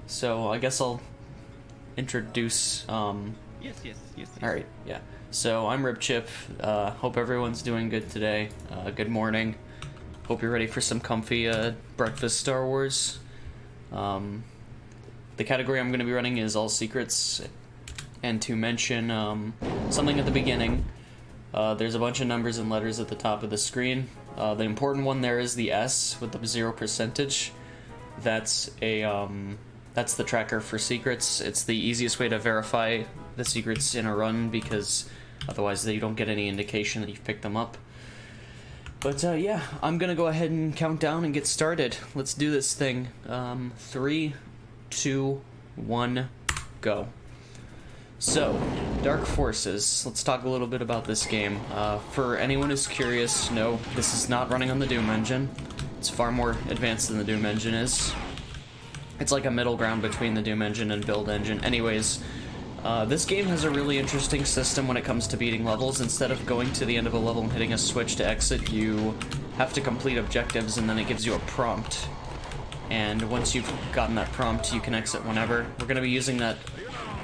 So I guess I'll introduce. Yes. All right, yeah. So I'm Ripchip. Hope everyone's doing good today. Good morning. Hope you're ready for some comfy breakfast Star Wars. The category I'm going to be running is all secrets. And to mention something at the beginning, there's a bunch of numbers and letters at the top of the screen. The important one there is the S with the 0%. That's that's the tracker for secrets. It's the easiest way to verify the secrets in a run because otherwise you don't get any indication that you've picked them up. But yeah, I'm gonna go ahead and count down and get started. Let's do this thing. 3, 2, 1, go. So, Dark Forces. Let's talk a little bit about this game. For anyone who's curious, no, this is not running on the Doom engine. It's far more advanced than the Doom engine is. It's like a middle ground between the Doom engine and Build engine. Anyways, this game has a really interesting system when it comes to beating levels. Instead of going to the end of a level and hitting a switch to exit, you have to complete objectives and then it gives you a prompt. And once you've gotten that prompt, you can exit whenever. We're going to be using that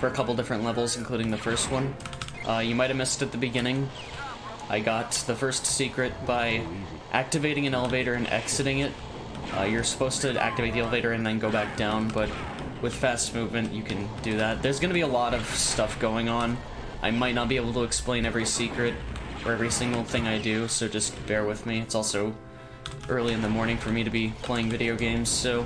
for a couple different levels, including the first one. You might have missed at the beginning. I got the first secret by activating an elevator and exiting it. You're supposed to activate the elevator and then go back down, but with fast movement you can do that. There's going to be a lot of stuff going on. I might not be able to explain every secret or every single thing I do, so just bear with me. It's also early in the morning for me to be playing video games, so...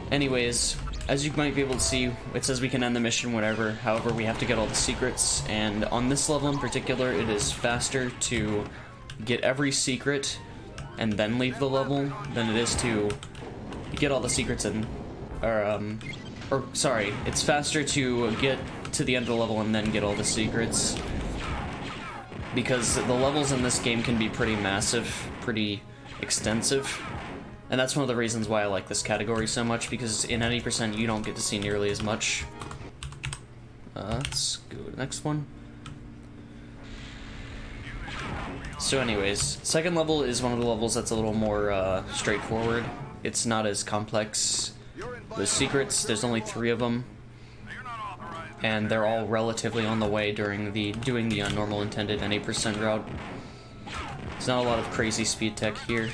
Anyways, as you might be able to see, it says we can end the mission whenever. However, we have to get all the secrets, and on this level in particular, it is faster to get every secret and then leave the level than it is to get all the secrets and... sorry, it's faster to get to the end of the level and then get all the secrets. Because the levels in this game can be pretty massive, pretty extensive. And that's one of the reasons why I like this category so much, because in 90% you don't get to see nearly as much. Let's go to the next one. So anyways, second level is one of the levels that's a little more straightforward. It's not as complex. The secrets, there's only 3 of them. And they're all relatively on the way during doing the normal intended and 8% route. There's not a lot of crazy speed tech here.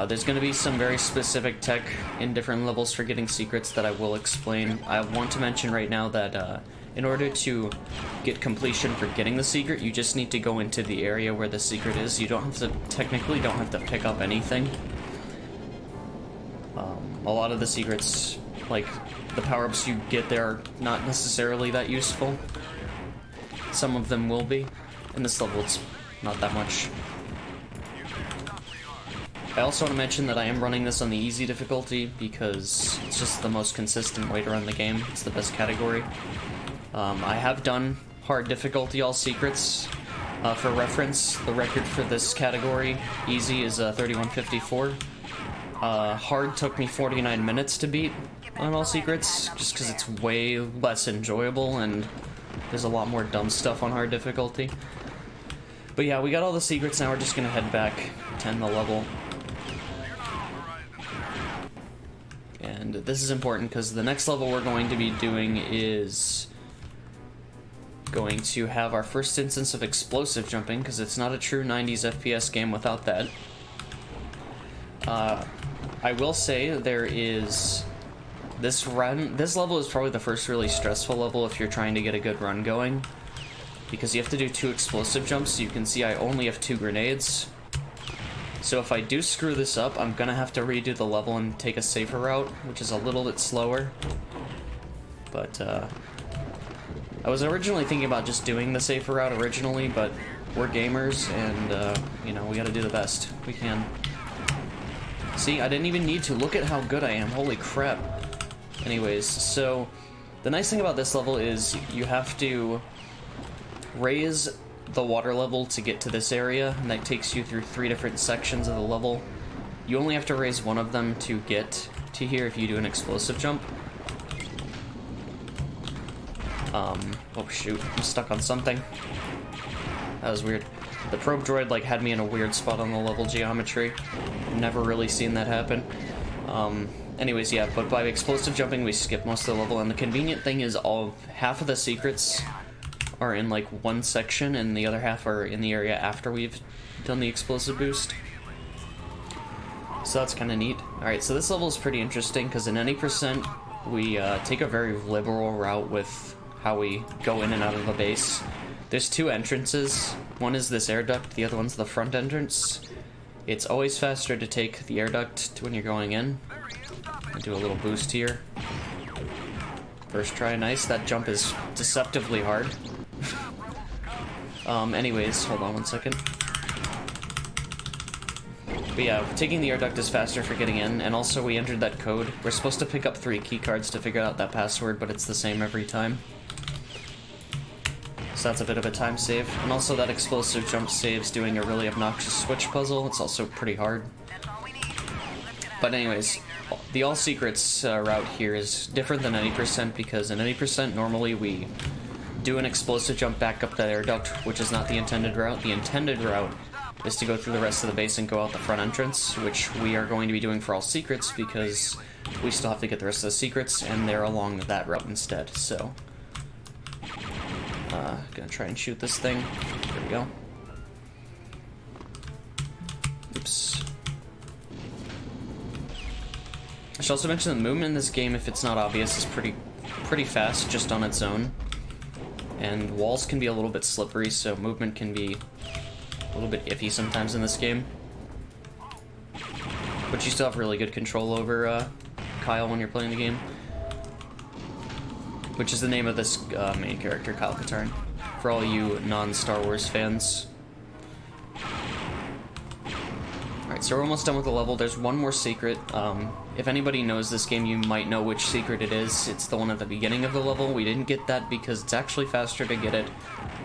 There's going to be some very specific tech in different levels for getting secrets that I will explain. I want to mention right now that in order to get completion for getting the secret, you just need to go into the area where the secret is. You technically don't have to pick up anything. A lot of the secrets, like the power-ups you get there, are not necessarily that useful. Some of them will be. In this level, it's not that much. I also want to mention that I am running this on the easy difficulty because it's just the most consistent way to run the game. It's the best category. I have done hard difficulty all secrets. For reference, the record for this category, easy, is 3154. Hard took me 49 minutes to beat on all secrets, just because it's way less enjoyable and there's a lot more dumb stuff on hard difficulty. But yeah, we got all the secrets, now we're just gonna head back to end the level. And this is important because the next level we're going to be doing is going to have our first instance of explosive jumping, because it's not a true 90s FPS game without that. I will say there is... This level is probably the first really stressful level if you're trying to get a good run going, because you have to do 2 explosive jumps. You can see I only have 2 grenades. So if I do screw this up, I'm gonna have to redo the level and take a safer route, which is a little bit slower. But, I was originally thinking about just doing the safer route originally, but we're gamers, and, you know, we gotta do the best we can. See, I didn't even need to. Look at how good I am. Holy crap. Anyways, so, the nice thing about this level is you have to raise the water level to get to this area, and that takes you through 3 different sections of the level. You only have to raise one of them to get to here if you do an explosive jump. Oh shoot, I'm stuck on something. That was weird. The probe droid like had me in a weird spot on the level geometry. Never really seen that happen. Anyways, yeah, but by explosive jumping we skip most of the level, and the convenient thing is half of the secrets are in like one section and the other half are in the area after we've done the explosive boost. So that's kind of neat. Alright, so this level is pretty interesting because in any percent we take a very liberal route with how we go in and out of the base. There's two entrances. One is this air duct, the other one's the front entrance. It's always faster to take the air duct when you're going in. I'll do a little boost here. First try, nice. That jump is deceptively hard. Anyways, hold on one second. But yeah, taking the air duct is faster for getting in, and also we entered that code. We're supposed to pick up 3 key cards to figure out that password, but it's the same every time. So that's a bit of a time save. And also that explosive jump saves doing a really obnoxious switch puzzle. It's also pretty hard. But anyways, the all secrets route here is different than any percent because in any percent normally we do an explosive jump back up that air duct, which is not the intended route. The intended route is to go through the rest of the base and go out the front entrance, which we are going to be doing for all secrets because we still have to get the rest of the secrets and they're along that route instead. So gonna try and shoot this thing. There we go. Oops. I should also mention the movement in this game, if it's not obvious, is pretty fast just on its own. And walls can be a little bit slippery, so movement can be a little bit iffy sometimes in this game. But you still have really good control over Kyle when you're playing the game. Which is the name of this main character, Kyle Katarn, for all you non-Star Wars fans. Alright, so we're almost done with the level. There's one more secret. If anybody knows this game, you might know which secret it is. It's the one at the beginning of the level. We didn't get that because it's actually faster to get it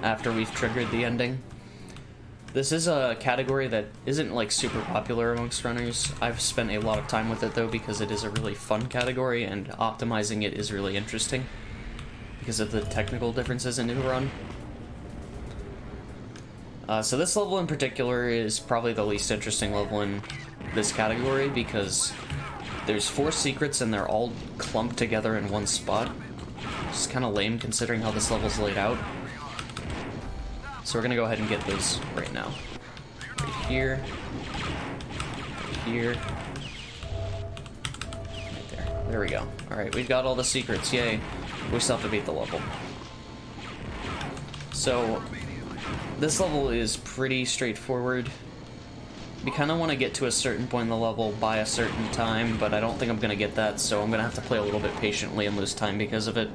after we've triggered the ending. This is a category that isn't like super popular amongst runners. I've spent a lot of time with it though because it is a really fun category and optimizing it is really interesting because of the technical differences in new run. So this level in particular is probably the least interesting level in this category because there's 4 secrets and they're all clumped together in one spot. It's kind of lame considering how this level's laid out. So we're gonna go ahead and get those right now. Right here. Right here. Right there. There we go. Alright, we've got all the secrets, yay. We still have to beat the level. So this level is pretty straightforward. We kind of want to get to a certain point in the level by a certain time, but I don't think I'm going to get that, so I'm going to have to play a little bit patiently and lose time because of it.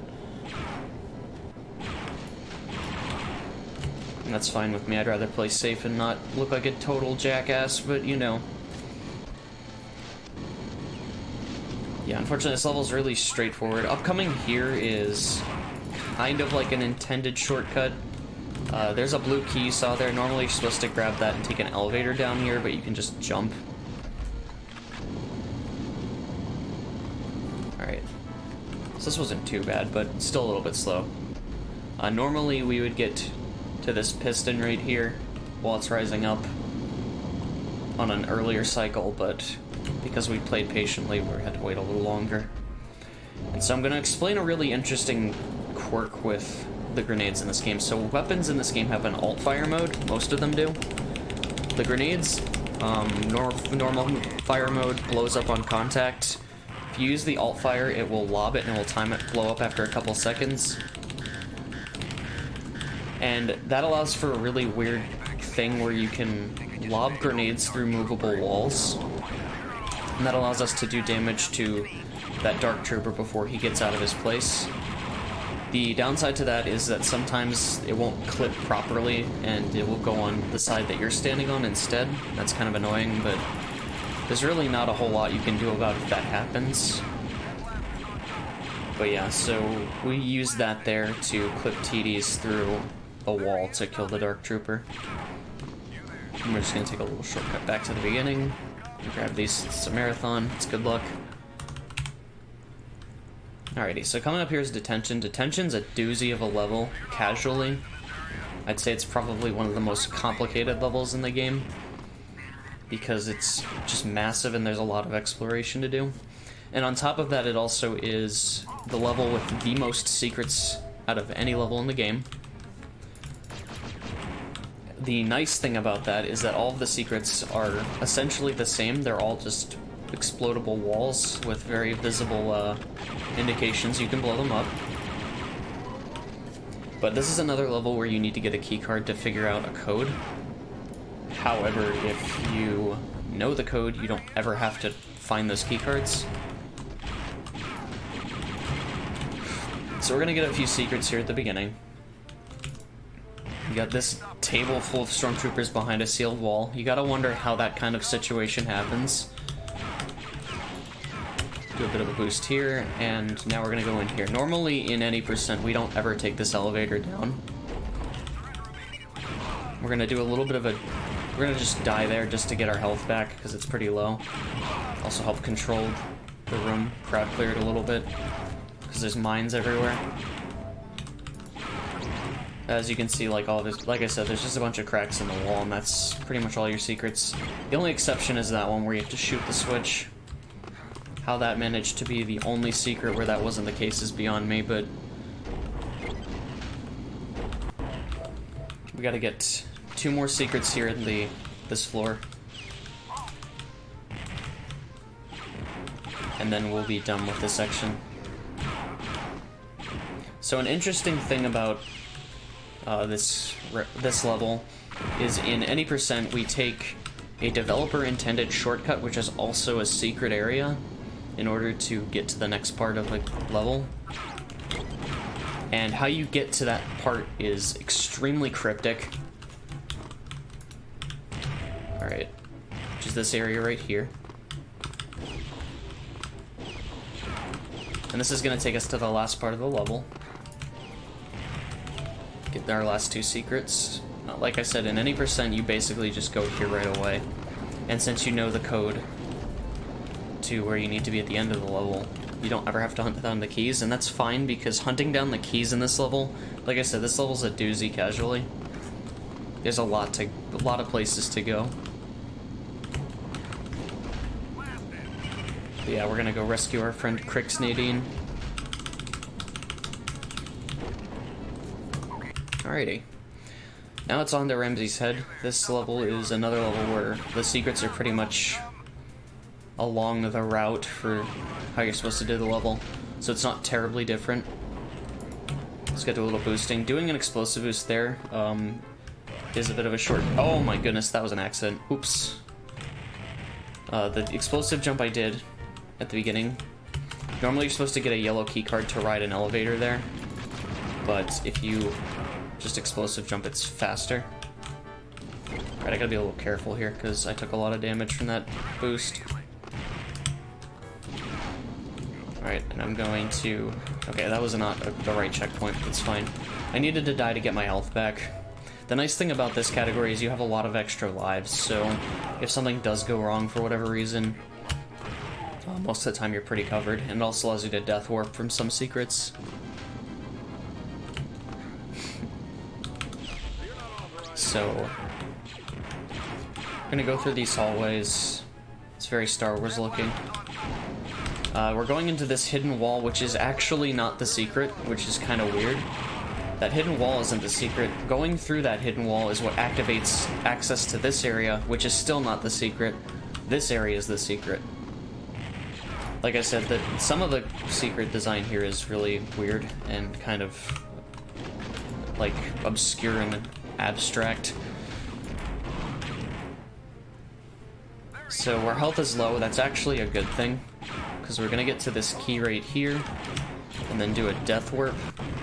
And that's fine with me. I'd rather play safe and not look like a total jackass, but you know. Yeah, unfortunately this level's really straightforward. Upcoming here is kind of like an intended shortcut. There's a blue key you saw there. Normally you're supposed to grab that and take an elevator down here, but you can just jump. Alright. So this wasn't too bad, but still a little bit slow. Normally we would get to this piston right here while it's rising up on an earlier cycle, but because we played patiently, we had to wait a little longer. And so I'm going to explain a really interesting quirk with the grenades in this game. So weapons in this game have an alt fire mode. Most of them do. The grenades, normal fire mode blows up on contact. If you use the alt fire, it will lob it and it will time it blow up after a couple seconds. And that allows for a really weird thing where you can lob grenades through movable walls. And that allows us to do damage to that Dark Trooper before he gets out of his place. The downside to that is that sometimes it won't clip properly and it will go on the side that you're standing on instead. That's kind of annoying, but there's really not a whole lot you can do about if that happens. But yeah, so we use that there to clip TDs through a wall to kill the Dark Trooper. And we're just going to take a little shortcut back to the beginning. Grab these. It's a marathon. It's good luck. Alrighty, so coming up here is Detention. Detention's a doozy of a level, casually. I'd say it's probably one of the most complicated levels in the game, because it's just massive and there's a lot of exploration to do. And on top of that, it also is the level with the most secrets out of any level in the game. The nice thing about that is that all of the secrets are essentially the same. They're all just explodable walls with very visible indications. You can blow them up. But this is another level where you need to get a keycard to figure out a code. However, if you know the code, you don't ever have to find those keycards. So we're gonna get a few secrets here at the beginning. You got this table full of stormtroopers behind a sealed wall. You gotta wonder how that kind of situation happens. Do a bit of a boost here, and now we're gonna go in here. Normally, in any percent, we don't ever take this elevator down. We're gonna do a little bit of a... We're gonna just die there just to get our health back, because it's pretty low. Also help control the room, crowd clear it a little bit, because there's mines everywhere. As you can see, like all this, like I said, there's just a bunch of cracks in the wall, and that's pretty much all your secrets. The only exception is that one where you have to shoot the switch. How that managed to be the only secret where that wasn't the case is beyond me, but we gotta get 2 more secrets here in this floor. And then we'll be done with this section. So an interesting thing about this level is in any percent we take a developer intended shortcut, which is also a secret area, in order to get to the next part of the level. And how you get to that part is extremely cryptic. Alright, which is this area right here. And this is going to take us to the last part of the level. Get our last 2 secrets. Like I said, in any percent, you basically just go here right away. And since you know the code to where you need to be at the end of the level, you don't ever have to hunt down the keys, and that's fine, because hunting down the keys in this level, like I said, this level's a doozy casually. There's a lot of places to go. But yeah, we're gonna go rescue our friend Crix Nadine. Alrighty. Now it's on to Ramsey's head. This level is another level where the secrets are pretty much along the route for how you're supposed to do the level, so it's not terribly different. Let's get to a little boosting. Doing an explosive boost there is a bit of a short... Oh my goodness, that was an accident. Oops. The explosive jump I did at the beginning, normally you're supposed to get a yellow keycard to ride an elevator there, but if you just explosive jump, it's faster. Alright, I gotta be a little careful here, because I took a lot of damage from that boost. Alright, and I'm going to... Okay, that was not the right checkpoint, but it's fine. I needed to die to get my health back. The nice thing about this category is you have a lot of extra lives, so if something does go wrong for whatever reason, most of the time you're pretty covered, and it also allows you to death warp from some secrets. So, we're gonna go through these hallways. It's very Star Wars looking. We're going into this hidden wall, which is actually not the secret, which is kind of weird. That hidden wall isn't the secret. Going through that hidden wall is what activates access to this area, which is still not the secret. This area is the secret. Like I said, some of the secret design here is really weird and kind of like obscure and abstract. So our health is low. That's actually a good thing, because we're gonna get to this key right here and then do a death warp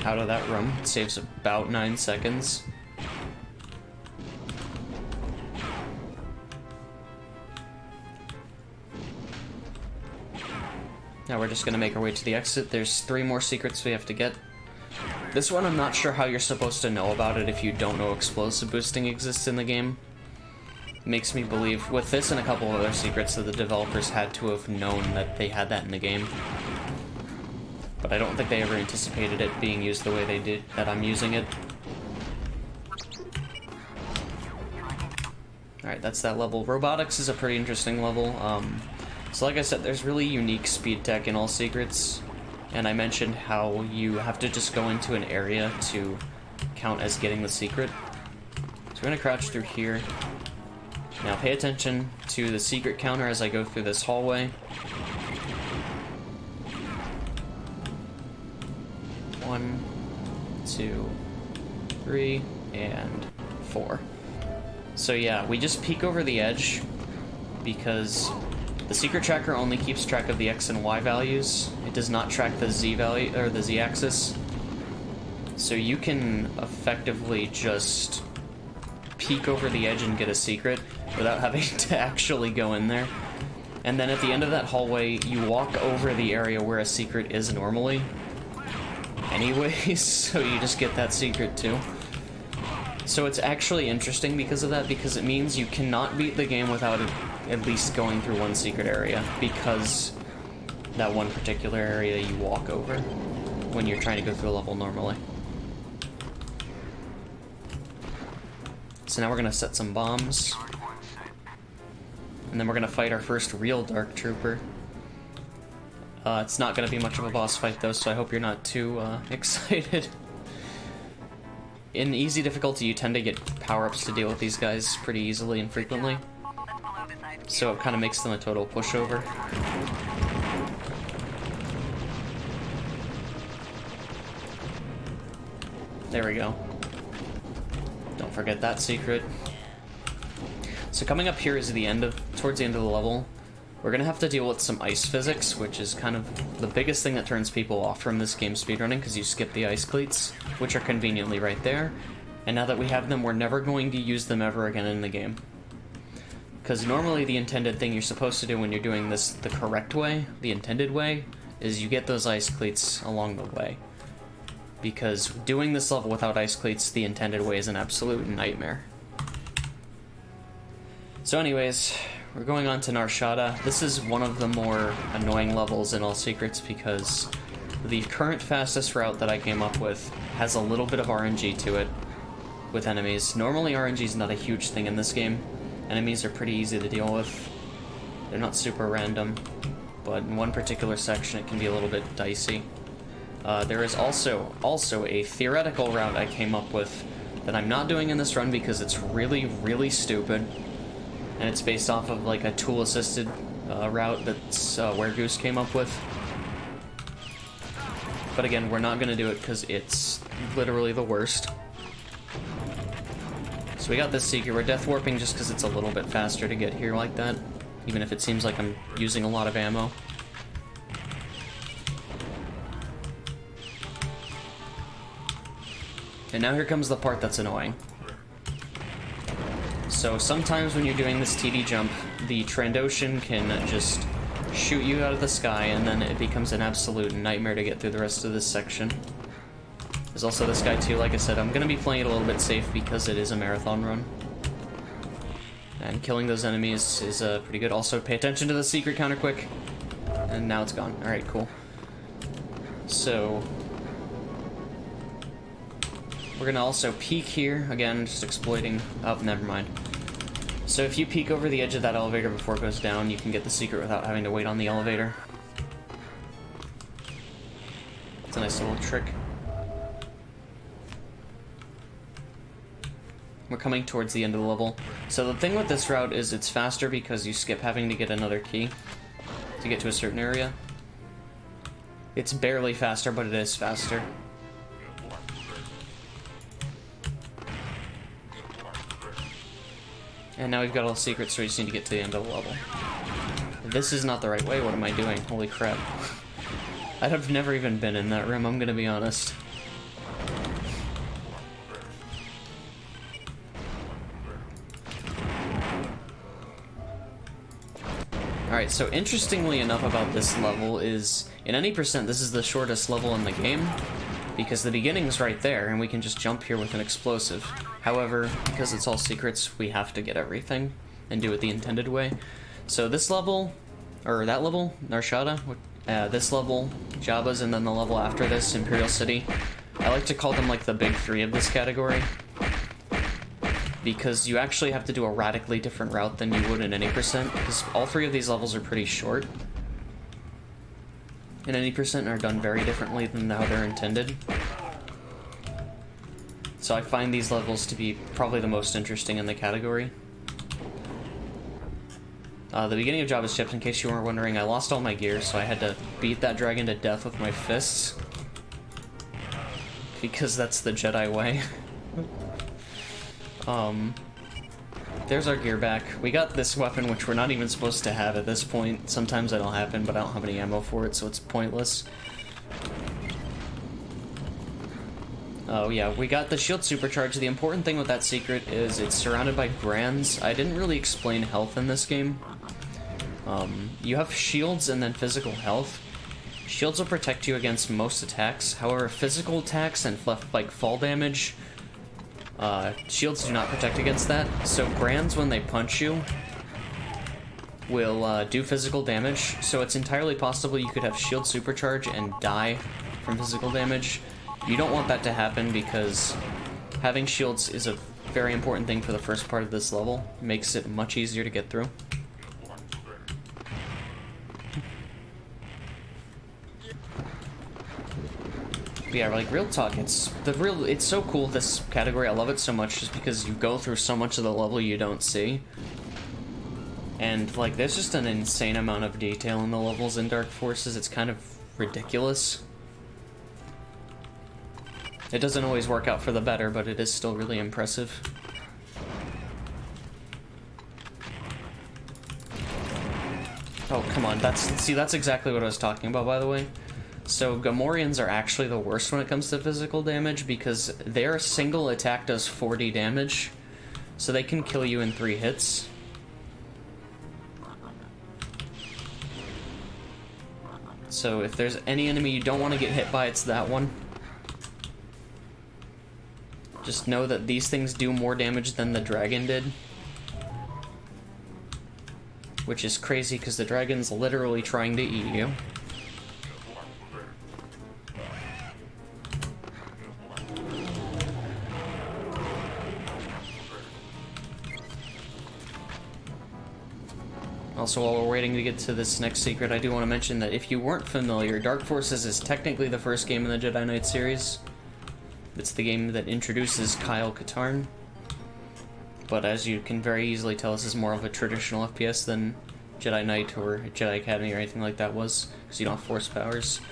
out of that room. It saves about 9 seconds. Now we're just gonna make our way to the exit. There's 3 more secrets we have to get. This one I'm not sure how you're supposed to know about it if you don't know explosive boosting exists in the game. Makes me believe, with this and a couple of other secrets, that the developers had to have known that they had that in the game. But I don't think they ever anticipated it being used the way they did, that I'm using it. Alright, that's that level. Robotics is a pretty interesting level. So like I said, there's really unique speed tech in all secrets, and I mentioned how you have to just go into an area to count as getting the secret. So we're gonna crouch through here. Now pay attention to the secret counter as I go through this hallway. 1, 2, 3, and 4. So yeah, we just peek over the edge because the secret tracker only keeps track of the X and Y values. It does not track the Z value or the Z axis. So you can effectively just peek over the edge and get a secret without having to actually go in there. And then at the end of that hallway, you walk over the area where a secret is normally. Anyways, so you just get that secret too. So it's actually interesting because of that, because it means you cannot beat the game without at least going through one secret area, because that one particular area you walk over when you're trying to go through a level normally. So now we're gonna set some bombs. And then we're gonna fight our first real Dark Trooper. It's not gonna be much of a boss fight though, so I hope you're not too excited. In easy difficulty, you tend to get power-ups to deal with these guys pretty easily and frequently. So it kind of makes them a total pushover. There we go. Don't forget that secret. So coming up here is towards the end of the level. We're gonna have to deal with some ice physics, which is kind of the biggest thing that turns people off from this game speedrunning, because you skip the ice cleats, which are conveniently right there. And now that we have them, we're never going to use them ever again in the game. Because normally the intended thing you're supposed to do when you're doing this the correct way, the intended way, is you get those ice cleats along the way. Because doing this level without ice cleats the intended way is an absolute nightmare. So anyways, we're going on to Narshada. This is one of the more annoying levels in all secrets because the current fastest route that I came up with has a little bit of RNG to it with enemies. Normally RNG is not a huge thing in this game. Enemies are pretty easy to deal with. They're not super random, but in one particular section it can be a little bit dicey. There is also a theoretical route I came up with that I'm not doing in this run because it's really, really stupid. And it's based off of like a tool-assisted route that's where Goose came up with. But again, we're not going to do it because it's literally the worst. So we got this secret. We're death warping just because it's a little bit faster to get here like that, even if it seems like I'm using a lot of ammo. And now here comes the part that's annoying. So sometimes when you're doing this TD jump, the Trandoshan can just shoot you out of the sky, and then it becomes an absolute nightmare to get through the rest of this section. There's also this guy too. Like I said, I'm going to be playing it a little bit safe because it is a marathon run. And killing those enemies is pretty good. Also, pay attention to the secret counter quick. And now it's gone. Alright, cool. So we're going to also peek here. Again, just exploiting... Oh, never mind. So if you peek over the edge of that elevator before it goes down, you can get the secret without having to wait on the elevator. It's a nice little trick. We're coming towards the end of the level. So the thing with this route is it's faster because you skip having to get another key to get to a certain area. It's barely faster, but it is faster. And now we've got all the secrets, so we just need to get to the end of the level. This is not the right way. What am I doing? Holy crap. I've never even been in that room, I'm gonna be honest. Alright, so interestingly enough about this level is, in any percent, this is the shortest level in the game, because the beginning's right there, and we can just jump here with an explosive. However, because it's all secrets, we have to get everything, and do it the intended way. So this level, or that level, Narshada, this level, Jabba's, and then the level after this, Imperial City, I like to call them like the big three of this category. because you actually have to do a radically different route than you would in any percent, because all three of these levels are pretty short. And any percent are done very differently than how they're intended. So I find these levels to be probably the most interesting in the category. The beginning of job is chipped. In case you weren't wondering, I lost all my gear, so I had to beat that dragon to death with my fists. Because that's the Jedi way. There's our gear back. We got this weapon, which we're not even supposed to have at this point. Sometimes that'll happen, but I don't have any ammo for it, so it's pointless. Oh yeah, we got the shield supercharge. The important thing with that secret is it's surrounded by grands. I didn't really explain health in this game. You have shields and then physical health. Shields will protect you against most attacks. However, physical attacks and like fall damage, shields do not protect against that. So grands, when they punch you, will do physical damage. So it's entirely possible you could have shield supercharge and die from physical damage. You don't want that to happen because having shields is a very important thing for the first part of this level. Makes it much easier to get through. But yeah, like, real talk, it's so cool, this category. I love it so much just because you go through so much of the level you don't see. And, like, there's just an insane amount of detail in the levels in Dark Forces. It's kind of ridiculous. It doesn't always work out for the better, but it is still really impressive. Oh, come on, that's exactly what I was talking about, by the way. So Gamorreans are actually the worst when it comes to physical damage because their single attack does 40 damage, so they can kill you in 3 hits. So if there's any enemy you don't want to get hit by, it's that one. Just know that these things do more damage than the dragon did. Which is crazy because the dragon's literally trying to eat you. Also, while we're waiting to get to this next secret, I do want to mention that if you weren't familiar, Dark Forces is technically the first game in the Jedi Knight series. It's the game that introduces Kyle Katarn. But as you can very easily tell, this is more of a traditional FPS than Jedi Knight or Jedi Academy or anything like that was, because you don't have force powers.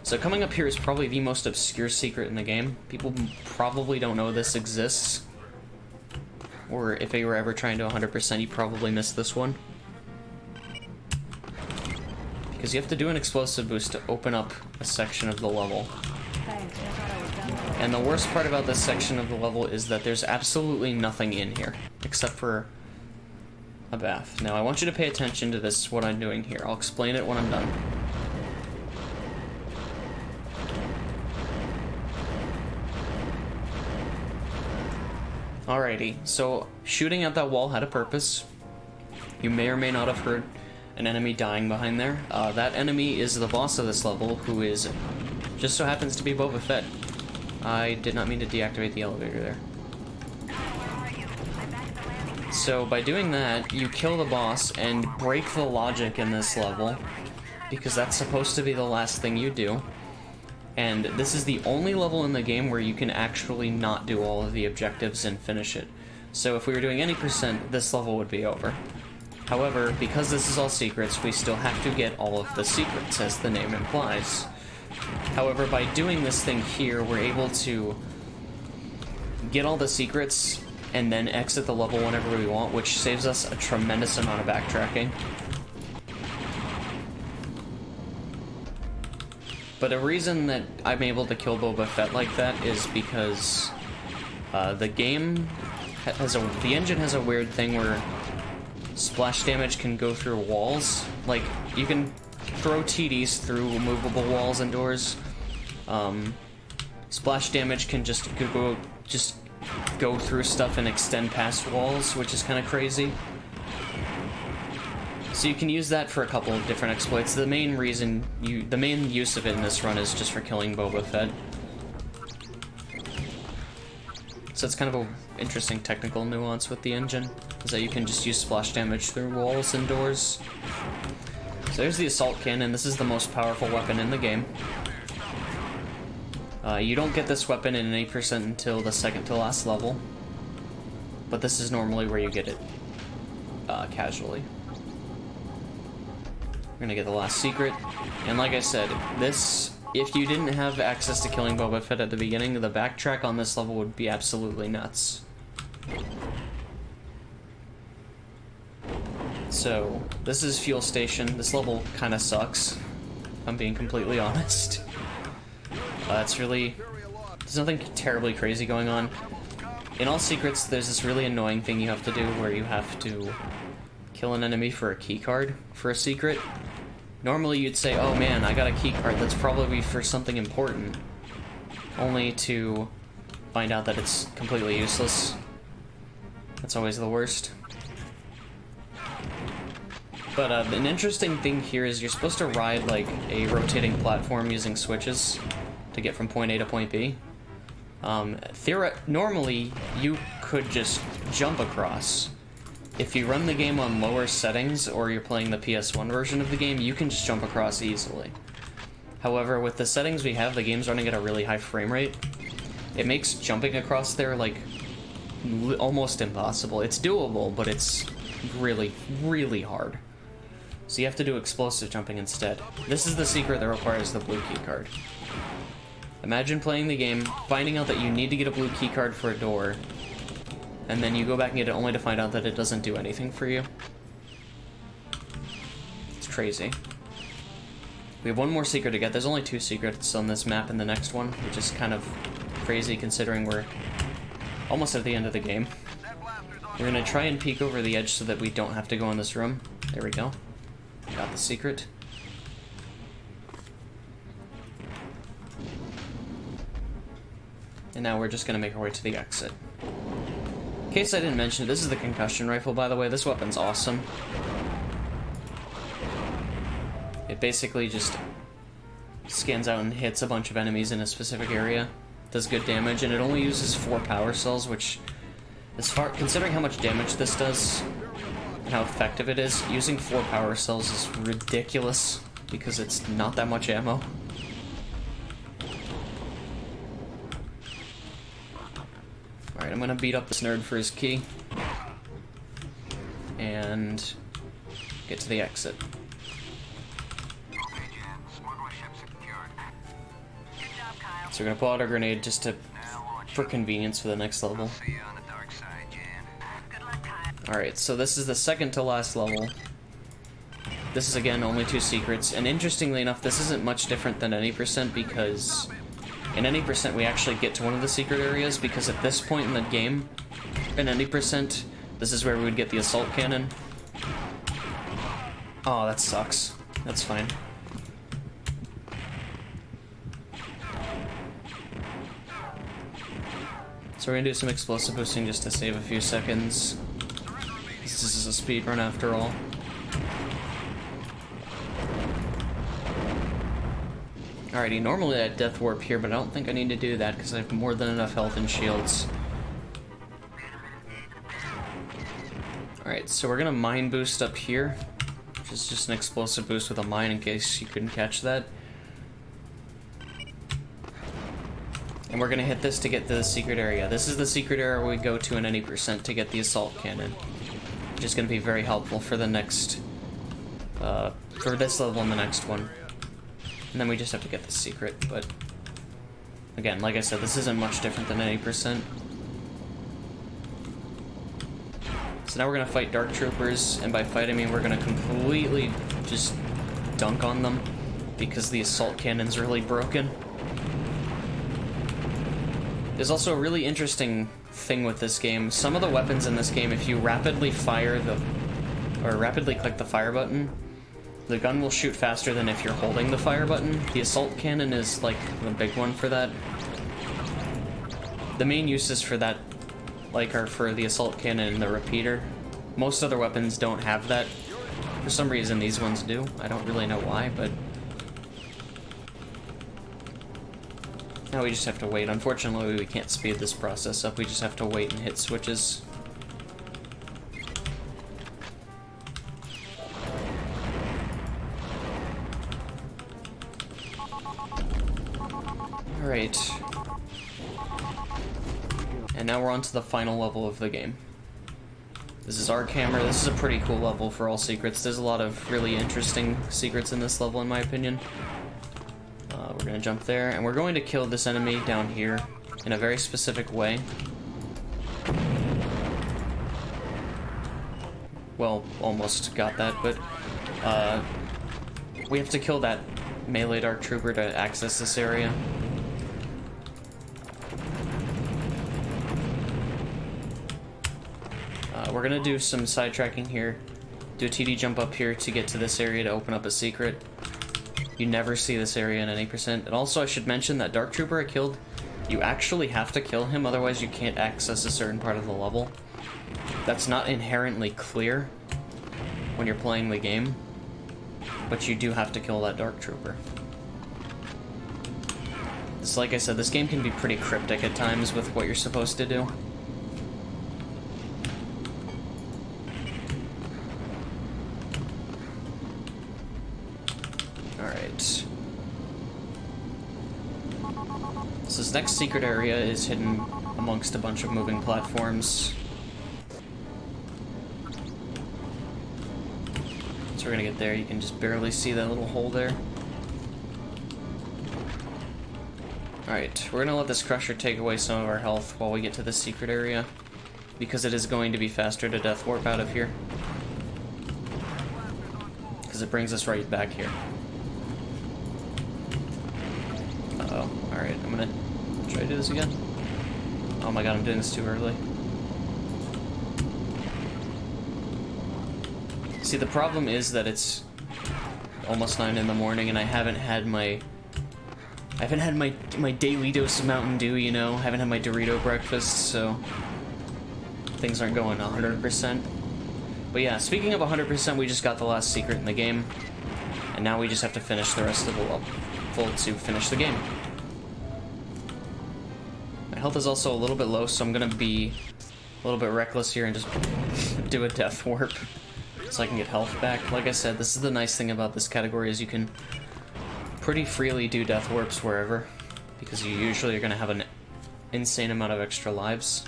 So coming up here is probably the most obscure secret in the game. People probably don't know this exists. Or if they were ever trying to 100%, you probably missed this one. Because you have to do an explosive boost to open up a section of the level. And the worst part about this section of the level is that there's absolutely nothing in here, except for a bath. Now I want you to pay attention to this, what I'm doing here. I'll explain it when I'm done. Alrighty, so shooting at that wall had a purpose. You may or may not have heard an enemy dying behind there. That enemy is the boss of this level, who is just so happens to be Boba Fett. I did not mean to deactivate the elevator there. So by doing that, you kill the boss and break the logic in this level, because that's supposed to be the last thing you do. And this is the only level in the game where you can actually not do all of the objectives and finish it. So if we were doing any percent, this level would be over. However, because this is all secrets, we still have to get all of the secrets, as the name implies. However, by doing this thing here, we're able to get all the secrets and then exit the level whenever we want, which saves us a tremendous amount of backtracking. But a reason that I'm able to kill Boba Fett like that is because the game has the engine has a weird thing where splash damage can go through walls. Like, you can throw TDs through movable walls and doors. Splash damage can just go through stuff and extend past walls, which is kind of crazy. So you can use that for a couple of different exploits. The main use of it in this run is just for killing Boba Fett. So it's kind of a interesting technical nuance with the engine, is that you can just use splash damage through walls and doors. So there's the assault cannon. This is the most powerful weapon in the game. You don't get this weapon in 8% until the second to last level, but this is normally where you get it casually. We're gonna get the last secret, and like I said, this, if you didn't have access to killing Boba Fett at the beginning, the backtrack on this level would be absolutely nuts. So, this is Fuel Station. This level kind of sucks, if I'm being completely honest. There's nothing terribly crazy going on. In all secrets, there's this really annoying thing you have to do where you have to kill an enemy for a keycard for a secret. Normally you'd say, oh man, I got a keycard, that's probably for something important. Only to find out that it's completely useless. That's always the worst. But an interesting thing here is you're supposed to ride like a rotating platform using switches to get from point A to point B. Normally, you could just jump across. If you run the game on lower settings, or you're playing the PS1 version of the game, you can just jump across easily. However, with the settings we have, the game's running at a really high frame rate. It makes jumping across there, like, almost impossible. It's doable, but it's really, really hard. So you have to do explosive jumping instead. This is the secret that requires the blue key card. Imagine playing the game, finding out that you need to get a blue key card for a door, and then you go back and get it only to find out that it doesn't do anything for you. It's crazy. We have one more secret to get. There's only 2 secrets on this map and the next one, which is kind of crazy considering we're almost at the end of the game. We're gonna try and peek over the edge so that we don't have to go in this room. There we go. Got the secret. And now we're just gonna make our way to the exit. In case I didn't mention, this is the concussion rifle, by the way. This weapon's awesome. It basically just scans out and hits a bunch of enemies in a specific area. Does good damage, and it only uses 4 power cells, which, considering how much damage this does and how effective it is, using 4 power cells is ridiculous because it's not that much ammo. Alright, I'm gonna beat up this nerd for his key. And get to the exit. So we're gonna pull out our grenade just for convenience for the next level. Alright, so this is the second to last level. This is again only 2 secrets, and interestingly enough, this isn't much different than any percent because in any percent we actually get to one of the secret areas, because at this point in the game, in any percent, this is where we would get the assault cannon. Oh, that sucks. That's fine. So we're gonna do some explosive boosting just to save a few seconds. This is a speed run after all. Alrighty, normally I'd death warp here, but I don't think I need to do that because I have more than enough health and shields. Alright, so we're gonna mine boost up here, which is just an explosive boost with a mine in case you couldn't catch that. And we're gonna hit this to get to the secret area. This is the secret area we go to in any percent to get the assault cannon, which is gonna be very helpful for the next, for this level and the next one. And then we just have to get the secret, but again, like I said, this isn't much different than any percent. So now we're gonna fight Dark Troopers, and by fight I mean we're gonna completely just dunk on them because the assault cannon's really broken. There's also a really interesting thing with this game. Some of the weapons in this game, if you rapidly rapidly click the fire button, the gun will shoot faster than if you're holding the fire button. The assault cannon is like the big one for that. The main uses for that are for the assault cannon and the repeater. Most other weapons don't have that. For some reason these ones do. I don't really know why, but Now we just have to wait. Unfortunately, we can't speed this process up. We just have to wait and hit switches. Alright. And now we're on to the final level of the game. This is our camera. This is a pretty cool level for all secrets. There's a lot of really interesting secrets in this level, in my opinion. We're gonna jump there, and we're going to kill this enemy down here in a very specific way. Well, almost got that, but we have to kill that melee Dark Trooper to access this area. We're gonna do some sidetracking here. Do a TD jump up here to get to this area to open up a secret. You never see this area in any percent. And also I should mention that Dark Trooper I killed, you actually have to kill him, otherwise you can't access a certain part of the level. That's not inherently clear when you're playing the game, but you do have to kill that Dark Trooper. It's like I said, this game can be pretty cryptic at times with what you're supposed to do. Alright. So this next secret area is hidden amongst a bunch of moving platforms. So we're gonna get there. You can just barely see that little hole there. Alright, we're gonna let this crusher take away some of our health while we get to the secret area, because it is going to be faster to death warp out of here. Because it brings us right back here. Uh-oh. Alright, I'm gonna try to do this again. Oh my god, I'm doing this too early. See, the problem is that it's almost 9 in the morning and I haven't had my daily dose of Mountain Dew, you know? I haven't had my Dorito breakfast, so things aren't going 100%. But yeah, speaking of 100%, we just got the last secret in the game, and now we just have to finish the rest of the level to finish the game. My health is also a little bit low, so I'm gonna be a little bit reckless here and just do a death warp so I can get health back. Like I said, this is the nice thing about this category, is you can pretty freely do death warps wherever, because you usually are gonna have an insane amount of extra lives.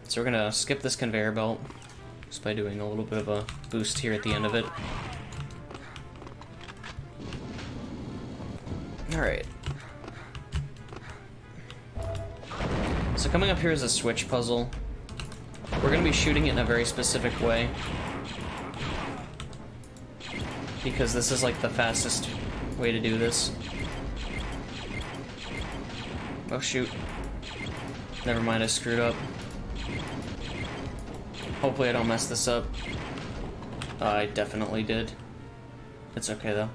So we're gonna skip this conveyor belt just by doing a little bit of a boost here at the end of it. Alright. So coming up here is a switch puzzle. We're gonna be shooting it in a very specific way, because this is like the fastest way to do this. Oh shoot. Never mind, I screwed up. Hopefully I don't mess this up. I definitely did. It's okay though.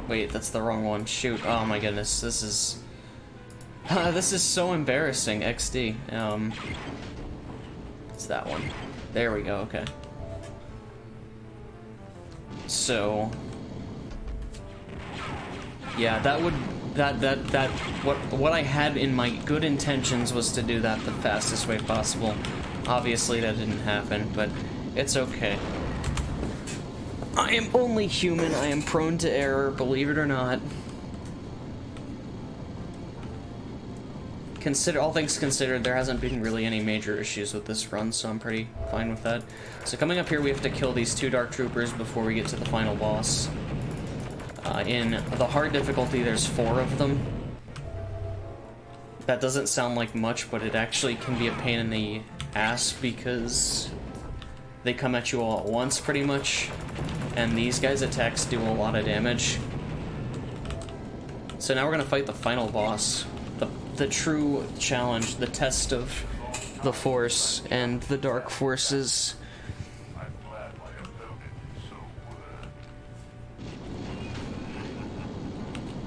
Wait, that's the wrong one. Shoot. Oh my goodness, this is... this is so embarrassing. XD. It's that one. There we go, okay. So... yeah, that would... What I had in my good intentions was to do that the fastest way possible. Obviously that didn't happen, but it's okay. I am only human, I am prone to error, believe it or not. All things considered, there hasn't been really any major issues with this run, so I'm pretty fine with that. So coming up here, we have to kill these 2 Dark Troopers before we get to the final boss. In the hard difficulty, there's 4 of them. That doesn't sound like much, but it actually can be a pain in the ass because they come at you all at once, pretty much. And these guys' attacks do a lot of damage. So now we're gonna fight the final boss. The true challenge, the test of the Force and the Dark Forces.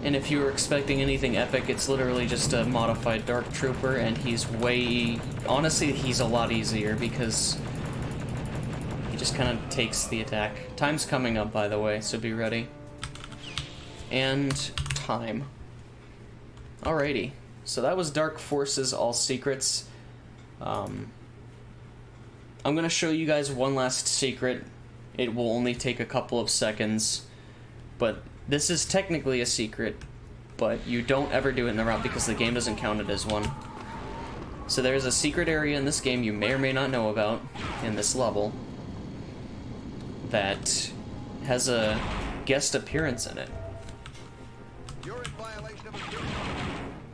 And if you were expecting anything epic, it's literally just a modified Dark Trooper, and he's way... honestly, he's a lot easier, because Just kind of takes the attack. Time's coming up, by the way, so be ready. And time. Alrighty. So that was Dark Forces All Secrets. I'm gonna show you guys one last secret. It will only take a couple of seconds. But this is technically a secret, but you don't ever do it in the route because the game doesn't count it as one. So there's a secret area in this game you may or may not know about in this level that has a guest appearance in it.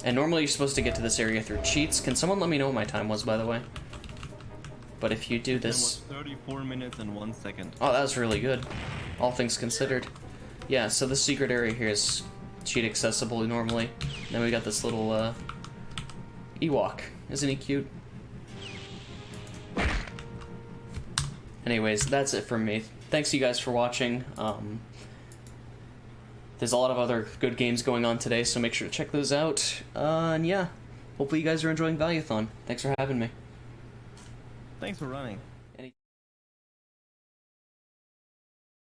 And normally you're supposed to get to this area through cheats. Can someone let me know what my time was, by the way? But if you do this... It was 34 minutes and 1 second. Oh, that was really good. All things considered. Yeah, so the secret area here is cheat accessible normally. Then we got this little, Ewok. Isn't he cute? Anyways, that's it from me. Thanks you guys for watching. There's a lot of other good games going on today, so make sure to check those out. And yeah, hopefully you guys are enjoying Valuethon. Thanks for having me. Thanks for running.